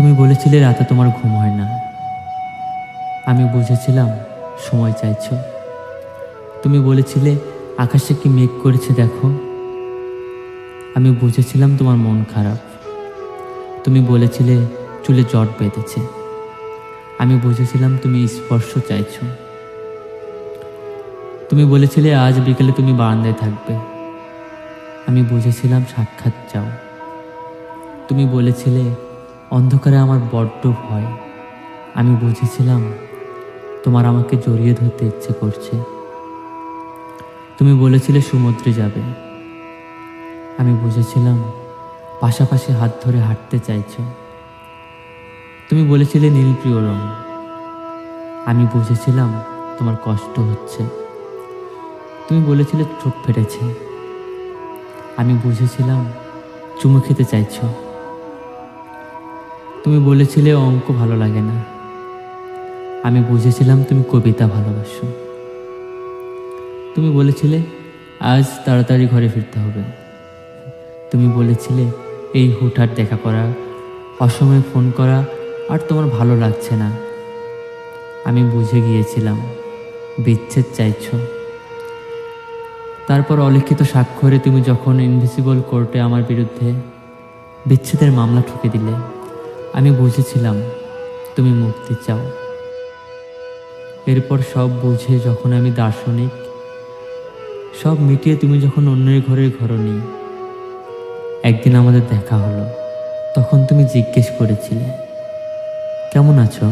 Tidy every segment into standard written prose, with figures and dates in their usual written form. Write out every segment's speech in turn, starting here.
তুমি বলেছিলে রাতে তোমার ঘুম হয় না। আমি বুঝেছিলাম সময় চাইছো। তুমি বলেছিলে আকাশে কি মেঘ করেছে দেখো। আমি বুঝেছিলাম তোমার মন খারাপ। তুমি বলেছিলে চুলে জট বেঁধেছে। আমি বুঝেছিলাম তুমি স্পর্শ চাইছো। তুমি বলেছিলে আজ বিকেলে তুমি বারান্দায় থাকবে। আমি বুঝেছিলাম সাক্ষাৎ চাও। তুমি বলেছিলে অন্ধকারে আমার বড্ড ভয়। আমি বুঝেছিলাম তোমার আমাকে জড়িয়ে ধরতে ইচ্ছে করছে। তুমি বলেছিলে সমুদ্রে যাবে। আমি বুঝেছিলাম পাশাপাশি হাত ধরে হাঁটতে চাইছো। তুমি বলেছিলে নীল প্রিয় রং। আমি বুঝেছিলাম তোমার কষ্ট হচ্ছে। তুমি বলেছিলে চোখ ফেটেছে। আমি বুঝেছিলাম চুমু খেতে চাইছো। তুমি বলেছিলে অঙ্ক ভালো লাগে না। আমি বুঝেছিলাম তুমি কবিতা ভালোবাসো। তুমি বলেছিলে আজ তাড়াতাড়ি ঘরে ফিরতে হবে। তুমি বলেছিলে এই হুটহাট দেখা করা, অসময়ে ফোন করা আর তোমার ভালো লাগছে না। আমি বুঝে গিয়েছিলাম বিচ্ছেদ চাইছো। তারপর অলিখিত স্বাক্ষরে তুমি যখন ইনভিসিবল কোর্টে আমার বিরুদ্ধে বিচ্ছেদের মামলা ঠুকে দিলে, আমি বুঝেছিলাম তুমি মুক্তি চাও। এরপর সব বুঝে যখন আমি দার্শনিক, সব মিটিয়ে তুমি যখন অন্যের ঘরের ঘরণী, একদিন আমাদের দেখা হলো। তখন তুমি জিজ্ঞেস করেছিলে কেমন আছো।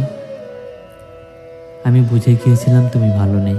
আমি বুঝে গিয়েছিলাম তুমি ভালো নেই।